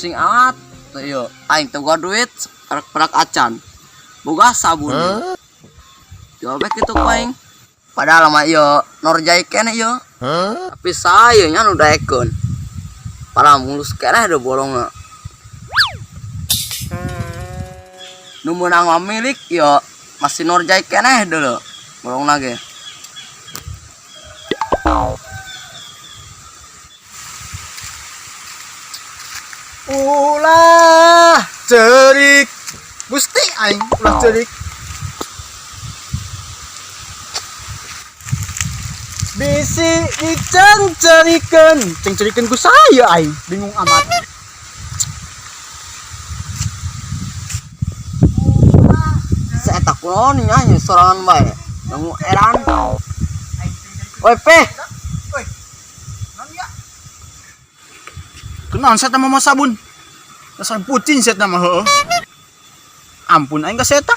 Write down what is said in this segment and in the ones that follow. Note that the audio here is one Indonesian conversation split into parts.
pusing amat. Yo, aing teu gua duit perak acan. Boga sabun. Jual bae kitu ku aing. Padahal mah yo norjai keneh yo. Tapi saya nya nu daekeun. Pala mulus keneh do bolongna. Nu meunang mah milik yo masih norjai keneh deuleu bolongna ge. Ulah cerik Gusti aing ulah cerik bisi cerikeun ku saya aing bingung amat. Saya kunaon nya sorangan bae. Nu eran. Woi Peh. Kenaon saya mah sabun. Dasar pucin saya mah heueuh. Ampun aing ka seta.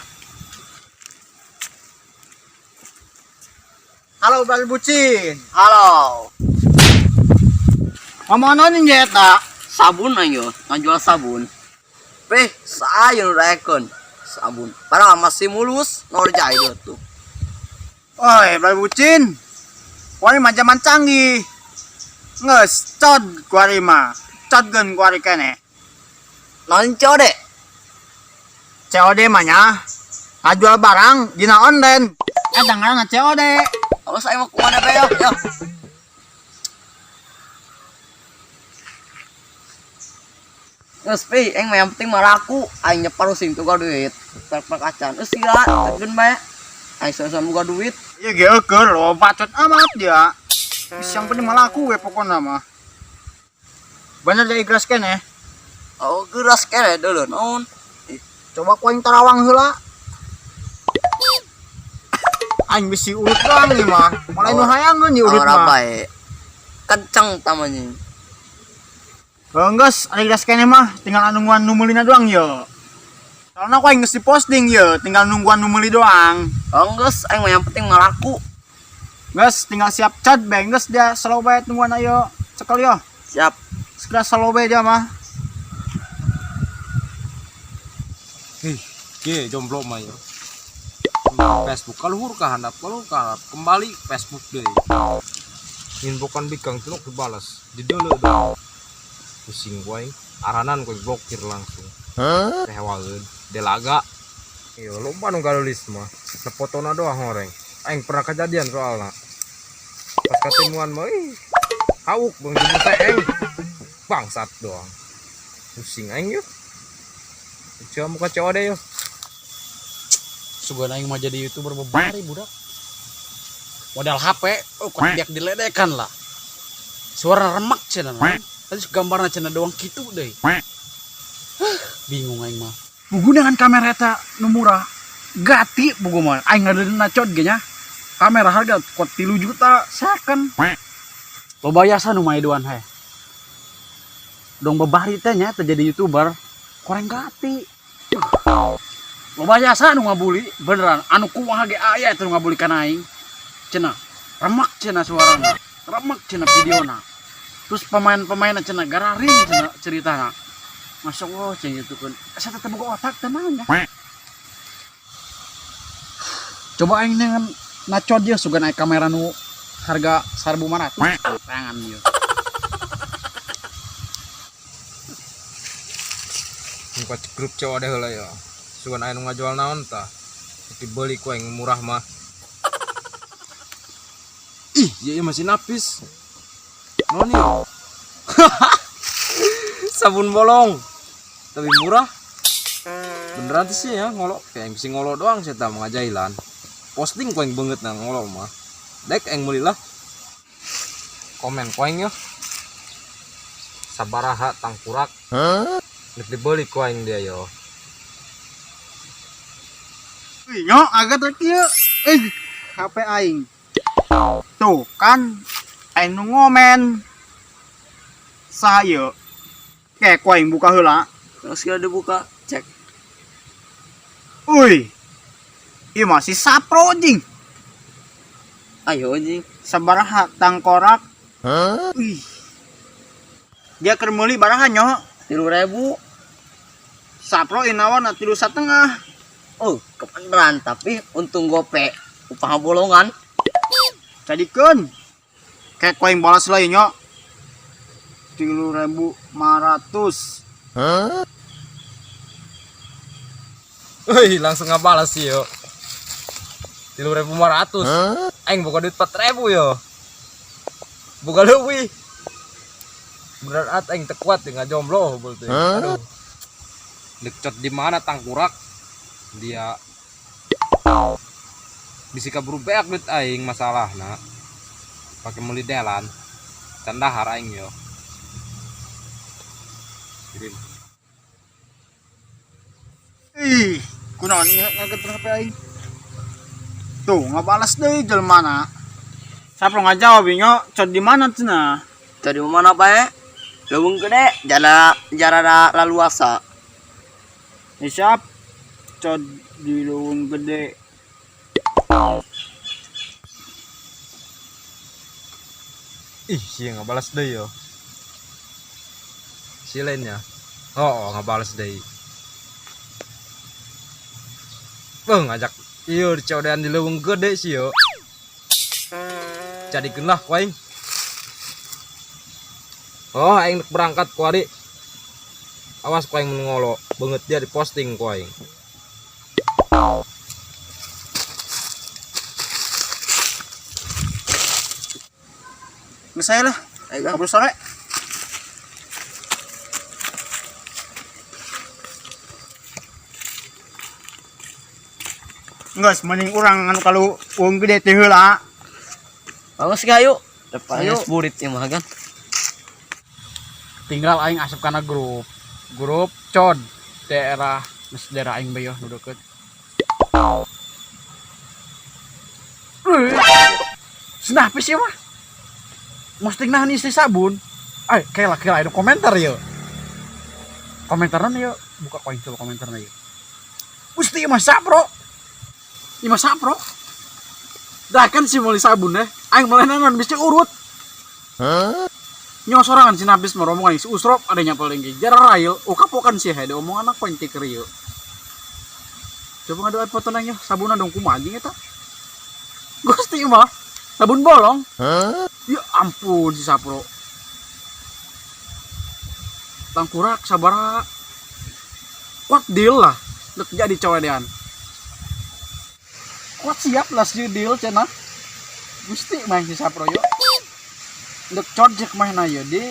Halo Bal Bucin. Halo. Ngomongna nih eta. Sabun aing yo, ngajual sabun. Peh, saya nu daekeun sabun. Padahal masih mulus norjai deut tuh. Oi Bal Bucin. Kuari mah zaman canggih. Ngeus cod kuari mah. Codkeun kuari keneh. Naon code? COD mah nya ngajual barang dina online. Eta ngaranna COD. Kalau saya mau kemana be yo? Geus Pi, yang penting mah laku, aing nyeparu sing tuh duit. Perak acan. Geus sila, tegeun bae. Aing sosokan boga duit. Ieu ge eukeun lo bacot amat dia. Yang penting mah laku we pokona mah. Bener jadi geras keneh. Oh, geras keneh deuleu naon? Coba ku aing tarawang heula. Aing bisi urut doang ieu mah. Mulai nu hayangeun ieu urut mah. Bae. Kenceng tamanya. Geus, ari geras keneh mah tinggal nungguan nu meulina doang ye. Soalna ku aing geus diposting ye, tinggal nungguan nu meuli doang. Oh, geus aing mah yang penting mah laku. Geus, tinggal siap cat bae geus dia slow bae tungguan ayo. Cekel yo. Siap. Segera slow bae dia mah. Oke, jomblo mah ya. Facebook kaluhur ka handap kembali Facebook deui. Inbokan bikang tuluk dibalas. Dideuleu dong. Pusing gue, aranan gue blokir langsung. Rehewaeun, delaga. Iya, lomba nu galulis mah. Sepotona doang horeng. Aing pernah kejadian soalna. Pas ketemuan mah hauk bang jemput aing. Bangsat doang. Pusing aing yuk. Coba muka COD yuk. Sugan aing mah jadi YouTuber bebari budak. Modal HP, kan biak diledekan lah. Suara remak cenah. Tadi gambarna cenah doang kitu deui. Bingung aing mah. Bugu dengan kamera eta nu murah. Gati bugu mah aing ngadeuna cod ge nya. Kamera harga kuat 3 juta second. Loba biasa nu maeduan he. Dong bebari teh nya teh jadi YouTuber, koreng gati. Loba biasa nu ngabuli, beneran anu kumaha ge aya eta nu ngabuli ka aing. Cenah remak cenah suarana. Remak cenah videona. Terus pemain-pemainna cenah gararing cenah ceritana. Masya Allah cenah gitu kan. Saya tetep boga otak teh mah. Coba aing dengan nacod dia sugan naik kamera nu harga 1.500. Tangan dia. Muka grup COD heula ya. Sugan aya nu ngajual naon tah. Dibeli ku aing murah mah. Ih, ieu masih napis. Naon ieu? Sabun bolong. Tapi murah. Beneran sih ya ngolok. Kayak bisa ngolok doang saya tak mengajailan. Posting ku aing beungeut na ngolok mah. Dek aing meuli lah. Komen ku aing ya. Sabaraha tangkurak. Nek dibeli ku aing dia yo. Nyo agak teh kieu. HP aing. Tuh kan aing nu ngomen. Saha ieu? Kayak ku aing buka heula. Kalau sudah dibuka, cek. Uy. Ieu mah si Sapro jing. Ayo anjing. Sabaraha tangkorak. Wih. Dia keur meuli baraha nyo. 3.000. Sapro inawan 3,5. Oh, kebeneran tapi untung gope upah bolongan. Jadikeun kayak koing balas lah nya 3.500. Wih, langsung ngabalas sih yo. 3.500. Aing buka duit 4.000 yo. Buka leuwih. Berat aing teu kuat nggak jomblo beul teh. Aduh. Deket di mana tangkurak? Dia bisa kabur beak duit aing masalahna. Pakai meuli delan. Can dahar aing yo. Kirim. Ih, kunaon ngaget HP aing. Tuh, ngabalas deui jelmana. Sapro ngajawab nya, cot di mana cenah? Jadi mana bae? Leuweung gede, jara laluasa. Siap. Cot di leuweung gede. Ih, sih ngabalas deui yo. Si lainnya. Oh, ngabalas deui. Bang, ngajak iya dicodean di leuweung gede sih yo. Jadikeun lah ku aing. Oh, aing berangkat ku ari. Awas ku aing ngolo, beungeut dia diposting ku aing. Geus saya lah. Kabur sore. Geus mending urang anu kalau uang gede teh heula. Bagus gayu. Depan Ayo. burit ya mah kan. Tinggal aing asup kana grup cod daerah daerah aing bae nu deukeut. Snap sih mah. Mesti nahan isi sabun. Kela ada komentar ya. Komentaran ya buka koin coba komentarna ya. Gusti mah sapro. Ima sapro. Dah kan si meuli sabun deh. Aing melenanan mesti urut. Nyo sorangan si nabis meromongan si usrop adanya paling ge jara rail kapokan sih hede omongan apa yang tiker yuk. Coba ngadu foto nanya sabunan dong kumaha anjing eta. Gusti mah sabun bolong. Ya ampun si sapro. Tangkurak sabara. Kuat deal lah. Dek jadi cowedean. Kuat siap lah si deal cenah. Gusti main si sapro yuk. Dek cojek main ayo di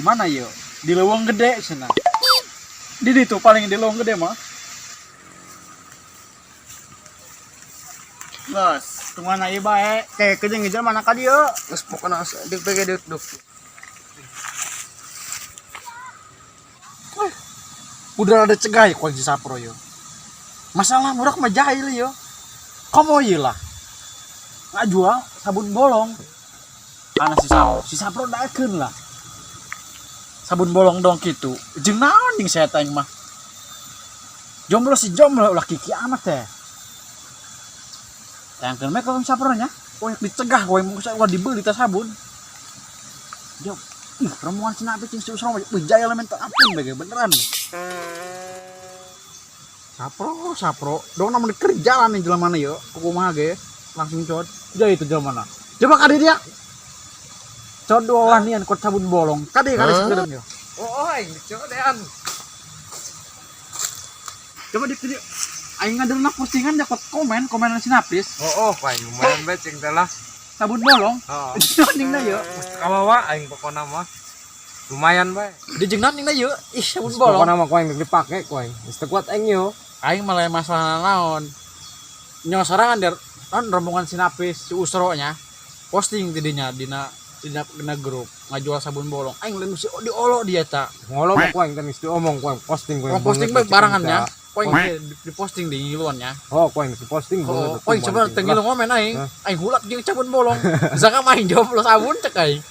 mana yo? Di leuweung gede cenah. Di ditu paling di leuweung gede mah. Geus, tungguan ieu bae. Kayak kejeung ngejar mana ka dieu? Geus pokona deuk bege deuk. Udah ada cegai kau si sapro yo. Masalah budak mah jahil yo. Komo ieu lah. Ngajual sabun bolong. Karena si sapro daekeun lah. Sabun bolong dong kitu. Jeung naon ding saya tanya mah. Jomblo ulah kiki amat teh. Tayangkeun mah ka sapro nya. Koe dicegah koe mau dibeli teh sabun. Jom. Ih, rombongan cenah cing si usrong jaya elemen ampun bege beneran. Sapro. Dong namun kerja lah nih jelema mana yo. Kumaha ge langsung cod. Jaya itu jelema mana. Coba kadi dia. Cod olah nian kot sabun bolong. Kadi sekedem yo. Oh, aing dicodean. Coba di video aing ngadelna postingan dapat komenan sinapis. Oh, aing lumayan bae cing teh lah. Sabun bolong. Oh. Ningna yo. Kawawa aing pokona mah. Lumayan bae. Di jeung ningna yo. Ih, sabun bolong. Pokona mah ku aing dipake ku aing. Geus teu kuat aing yo. Aing malah masalah naon. Nyo sorangan der rombongan sinapis si usro nya. Posting tidinya dina grup ngajual sabun bolong. Aing lain mesti diolo dia ta. Ngolo mah ku aing teh mesti omong ku aing posting ku. Posting bae barangannya. Poin di posting di ngiluannya. Oh, ku aing posting. Poin coba teu ngilu ngomen aing. Aing hulak jeung sabun bolong. Saka main jomblo sabun cek aing.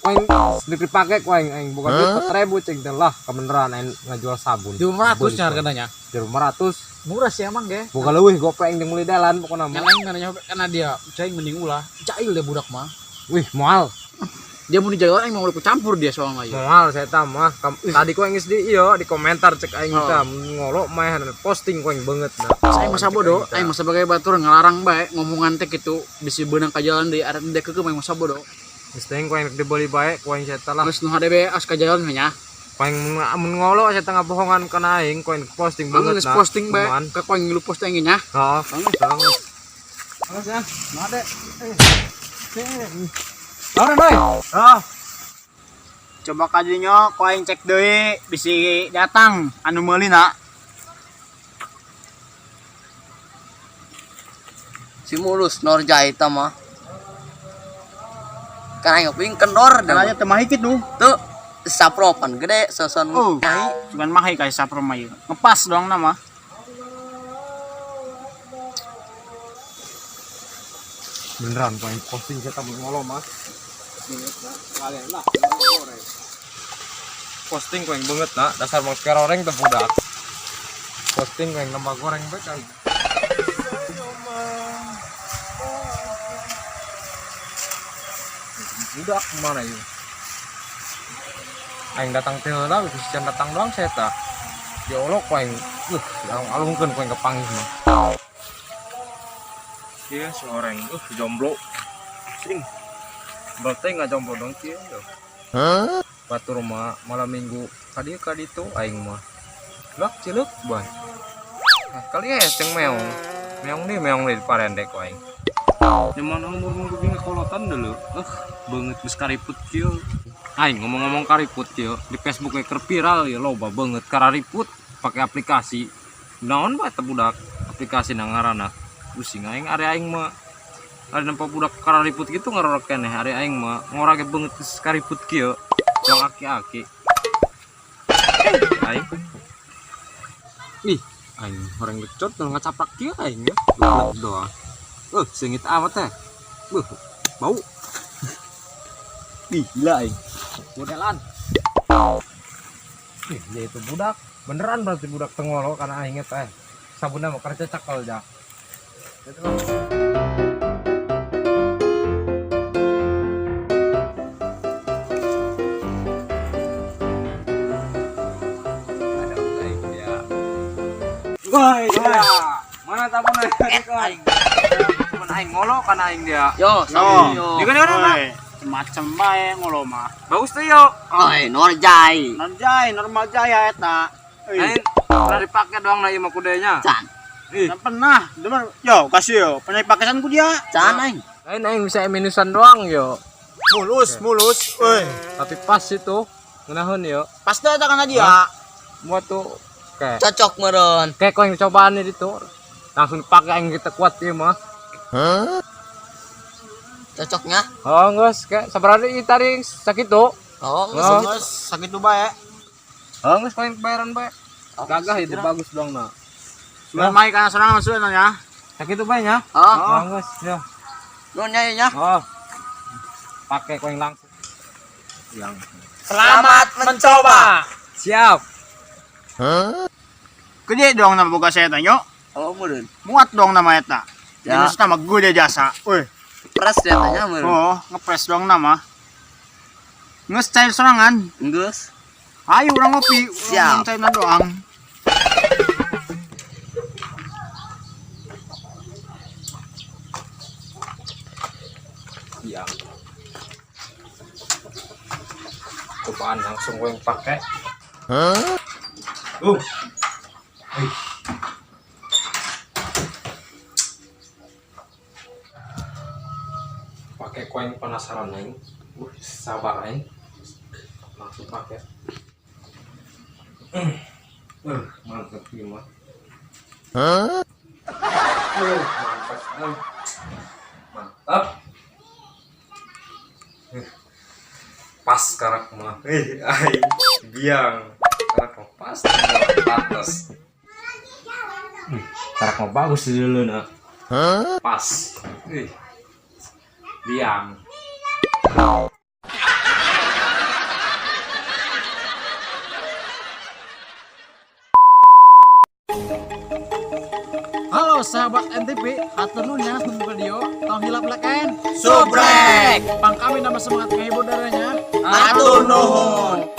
Aing dipake ku aing bukan duit 4.000 cing teh lah kebeneran aing ngajual sabun. 500 nya harganya. 500. Murah sih emang ge. Boga leuwih gope aing jeung meuli dalan pokona mah. Yang lain karena dia cai mending ulah. Jahil deh budak mah. Wih, moal. Dia mau dijaga orang mau campur dia soalnya ya. Moal saya mah tadi ko geus di ieu di komentar cek aing teh ngolok mah posting ko banget nah. Saya masa bodoh, aing masa sebagai batur ngelarang bae ngomongan teh kitu bisi beunang ka jalan deui arek teh keukeuh masa bodoh. Geus teh ko dibeli bae ku aing saya lah. Geus nu HDB as ka jalan nya. Paling mun ngolok saya tengah bohongan kana aing ko posting banget Geus posting bae ka ko ngilu posting nya. Heeh. Banget. Bagus ya. Nah deh. Coba kadinya ku aing cek deui bisi datang anu meulina. Si mulus Norjai eta mah. Kan aing ping kendor Caranya teh mahi kitu. tuh sapropan gede soson Oh, nyai. cuman mahi kayak sapro mah ieu. Ngepas doang nama. Beneran ko posting saya ngolok mah. Posting ko banget nah dasar mang goreng teh budak. Posting ko nambah goreng bae kan. Budak mana yuk? Aing datang teh heula geus datang doang saya tak. Diolok ko aing alungkeun ko ke panggih mah. Iya seorang jomblo. Sing. Berarti nggak jomblo dong kieu. Batur mah malam minggu kadi tuh aing mah. Lak cileuk bae. Kali ceng meong. Meong di parendek ku aing. Zaman umur begini kolotan dulu. Banget geus kariput kieu. Aing ngomong-ngomong kariput kieu di Facebook keur viral ya loba banget kariput pakai aplikasi. Naon bae teh budak aplikasi na ngaranna. Pusing aing area aing mah ada nampak budak kariput gitu ngarorok keneh area aing mah ngorage banget geus kariput kieu yang aki-aki aing ih aing orang lecot nu ngacaplak kieu aing ya doang sengit amat teh bau ih gila aing modelan dia itu budak beneran berarti budak tengolo karena aing teh sabuna mah kerja cakal dah. Woi, mana tabungan aing? Cuman aing ngolo kan aing dia. Yo, sabi yo. Di kana macam bae ngolo mah. Bagus tuh yo. Oi, Norjai. Normal jaya eta. Aing pernah dipakai doang na ieu mah kudenya. Can. Nah, pernah, demen. Yo, kasih yo. Pernah dipakesan ku dia. Can aing. Aing bisa minusan doang yo. Mulus. Euy. Tapi pas itu ngenaheun yo. Pas teh eta kana dia. Buat tuh kayak Cocok meureun. kayak kau yang cobaan itu langsung dipakai aing kita kuat ieu mah. Cocoknya. Oh, geus kayak sabaraha ieu tadi sakitu. Oh, Geus sakitu bae. Oh, geus poin bayaran bae. Gagah itu bagus dong na. Sudah mai kana sorangan maksudna ya. Sakitu bae nya. Oh, Oh, geus ya. nu nyai nya. Oh. Pakai koin langsung. Yang Selamat mencoba. siap. Gede dong nama boga saya tanya. Oh, meureun. Muat dong nama eta. Ya. Jenis nama gede jasa. Euy. Pres dia tanya meureun. Oh, ngepres dong nama. Nges cair sorangan. Geus. Ayo urang ngopi. Siap. Cairna doang. Yang cobaan langsung gue yang pakai. Pakai koin penasaran aing. Sabar aing. Langsung pakai. Mantap gimana? Mantap. Pas karak mah. Aing biang. Karak mah pas pantas. Karak mah bagus dulu na. Pas. Biang. Halo Halo sahabat NTP, atur nunya sebelum video, tong hilap leken. Subrek. Pang kami nama semangat menghibur darahnya. Atur nuhun.